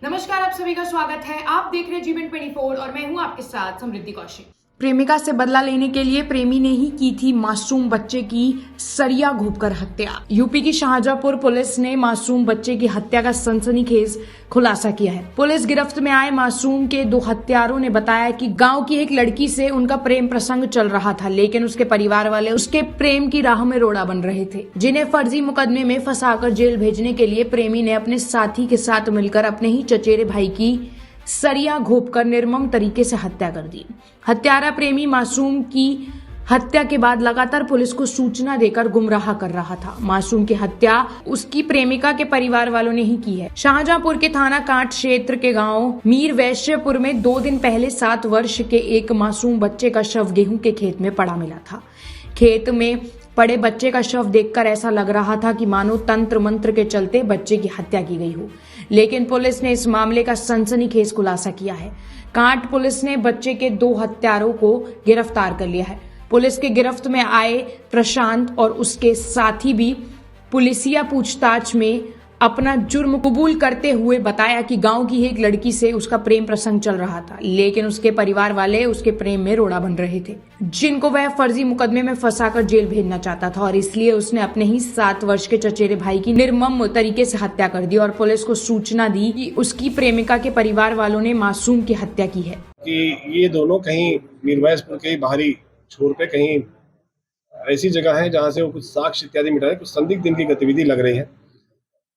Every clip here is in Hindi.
नमस्कार, आप सभी का स्वागत है। आप देख रहे हैं जीवन 24 और मैं हूं आपके साथ समृद्धि कौशिक। प्रेमिका से बदला लेने के लिए प्रेमी ने ही की थी मासूम बच्चे की सरिया घोंपकर हत्या। यूपी की शाहजहांपुर पुलिस ने मासूम बच्चे की हत्या का सनसनीखेज खुलासा किया है। पुलिस गिरफ्त में आए मासूम के दो हत्यारों ने बताया कि गांव की एक लड़की से उनका प्रेम प्रसंग चल रहा था, लेकिन उसके परिवार वाले उसके प्रेम की राह में रोड़ा बन रहे थे, जिन्हें फर्जी मुकदमे में फंसाकर जेल भेजने के लिए प्रेमी ने अपने साथी के साथ मिलकर अपने ही चचेरे भाई की सरिया घोंपकर निर्मम तरीके से हत्या कर दी। हत्यारा प्रेमी मासूम की हत्या के बाद लगातार पुलिस को सूचना देकर गुमराह कर रहा था। मासूम की हत्या उसकी प्रेमिका के परिवार वालों ने ही की है। शाहजहांपुर के थाना कांट क्षेत्र के गांव मीर वैश्यपुर में 2 दिन पहले 7 वर्ष के एक मासूम बच्चे का शव गेहूं के खेत में पड़ा मिला था। खेत में पड़े बच्चे का शव देखकर ऐसा लग रहा था कि मानो तंत्र मंत्र के चलते बच्चे की हत्या की गई हो, लेकिन पुलिस ने इस मामले का सनसनीखेज खुलासा किया है। कांट पुलिस ने बच्चे के 2 हत्यारों को गिरफ्तार कर लिया है। पुलिस के गिरफ्त में आए प्रशांत और उसके साथी भी पुलिसिया पूछताछ में अपना जुर्म कबूल करते हुए बताया कि गांव की एक लड़की से उसका प्रेम प्रसंग चल रहा था, लेकिन उसके परिवार वाले उसके प्रेम में रोड़ा बन रहे थे, जिनको वह फर्जी मुकदमे में फंसाकर जेल भेजना चाहता था, और इसलिए उसने अपने ही 7 वर्ष के चचेरे भाई की निर्मम तरीके से हत्या कर दी और पुलिस को सूचना दी कि उसकी प्रेमिका के परिवार वालों ने मासूम की हत्या की है। कि ये दोनों कहीं मीरवैसपुर के बाहरी छोर पे कहीं ऐसी जगह है जहाँ से वो कुछ साक्ष्य इत्यादि मिटा रहे, कुछ संदिग्ध इनकी गतिविधि लग रही है।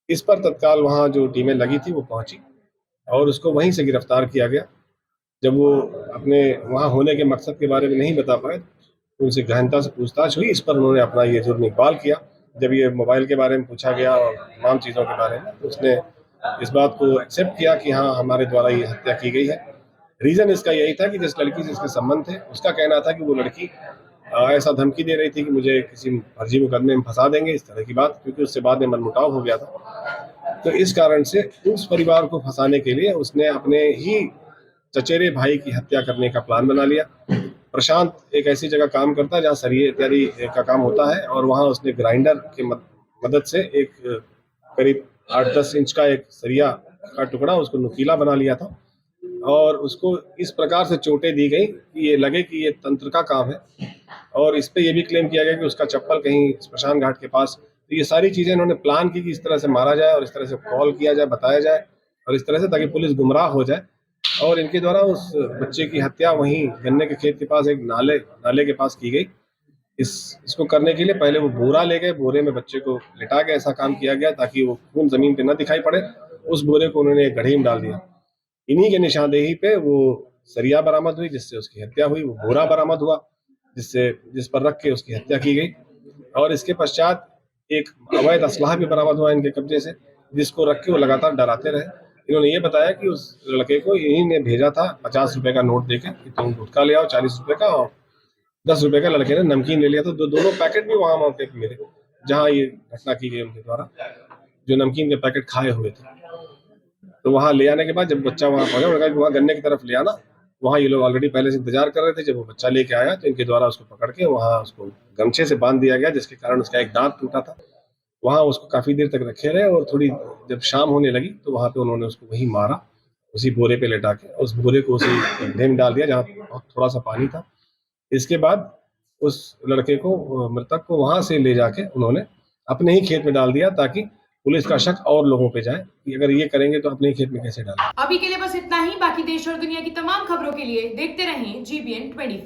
इस पर तत्काल वहाँ जो टीमें लगी थी वो पहुंची और उसको वहीं से गिरफ्तार किया गया। जब वो अपने वहाँ होने के मकसद के बारे में नहीं बता पाए तो उनसे गहनता से पूछताछ हुई। इस पर उन्होंने अपना ये जुर्म इकबाल किया। जब ये मोबाइल के बारे में पूछा गया और तमाम चीज़ों के बारे में, तो उसने इस बात को एक्सेप्ट किया कि हाँ, हमारे द्वारा ये हत्या की गई है। रीज़न इसका यही था कि जिस लड़की से इसके संबंध थे, उसका कहना था कि वो लड़की ऐसा धमकी दे रही थी कि मुझे किसी फर्जी मुकदमे में फंसा देंगे, इस तरह की बात, क्योंकि उससे बाद में मनमुटाव हो गया था। तो इस कारण से उस परिवार को फंसाने के लिए उसने अपने ही चचेरे भाई की हत्या करने का प्लान बना लिया। प्रशांत एक ऐसी जगह काम करता है जहाँ सरिये इत्यादि का काम होता है, और वहाँ उसने ग्राइंडर की मदद से एक करीब 8-10 इंच का एक सरिया का टुकड़ा उसको नुकीला बना लिया था, और उसको इस प्रकार से चोटें दी गई कि ये लगे कि ये तंत्र का काम है। और इस पे ये भी क्लेम किया गया कि उसका चप्पल कहीं स्मशान घाट के पास। तो ये सारी चीज़ें इन्होंने प्लान की कि इस तरह से मारा जाए और इस तरह से कॉल किया जाए, बताया जाए, और इस तरह से ताकि पुलिस गुमराह हो जाए। और इनके द्वारा उस बच्चे की हत्या वहीं गन्ने के खेत के पास एक नाले के पास की गई। इसको करने के लिए पहले वो बोरा ले गए, बोरे में बच्चे को लिटा के ऐसा काम किया गया ताकि वो खून जमीन पे न दिखाई पड़े। उस बोरे को उन्होंने एक गड्ढे में डाल दिया। इन्हीं के निशानदेही पे वो सरिया बरामद हुई जिससे उसकी हत्या हुई, वो बोरा बरामद हुआ जिस पर रख के उसकी हत्या की गई। और इसके पश्चात एक अवैध असलाह भी बरामद हुआ इनके कब्जे से, जिसको रख के वो लगातार डराते रहे। इन्होंने ये बताया कि उस लड़के को इन्हीं ने भेजा था 50 रुपए का नोट देके कि तुम गुटखा ले आओ 40 रुपए का, और 10 रुपए का लड़के ने नमकीन ले लिया। तो दोनों पैकेट भी वहाँ मौके पर मिले जहाँ ये घटना की गई उनके द्वारा, जो नमकीन के पैकेट खाए हुए थे। तो वहाँ ले आने के बाद जब बच्चा वहाँ पहुंचा, उन्होंने कहा कि वहाँ गन्ने की तरफ ले आना। वहाँ ये लोग ऑलरेडी पहले से इंतजार कर रहे थे। जब वो बच्चा लेके आया तो इनके द्वारा उसको पकड़ के वहाँ उसको गमछे से बांध दिया गया, जिसके कारण उसका एक दांत टूटा था। वहाँ उसको काफी देर तक रखे रहे, और थोड़ी जब शाम होने लगी तो वहाँ पे उन्होंने उसको वहीं मारा, उसी बोरे पे लेटा के। उस बोरे को उसी गड्ढे में डाल दिया जहाँ बहुत थोड़ा सा पानी था। इसके बाद उस लड़के को, मृतक को, वहां से ले जाके उन्होंने अपने ही खेत में डाल दिया ताकि पुलिस का शक और लोगों पे जाए कि अगर ये करेंगे तो अपने ही खेत में कैसे डालें। अभी के लिए बस इतना ही। बाकी देश और दुनिया की तमाम खबरों के लिए देखते रहें GBN 24।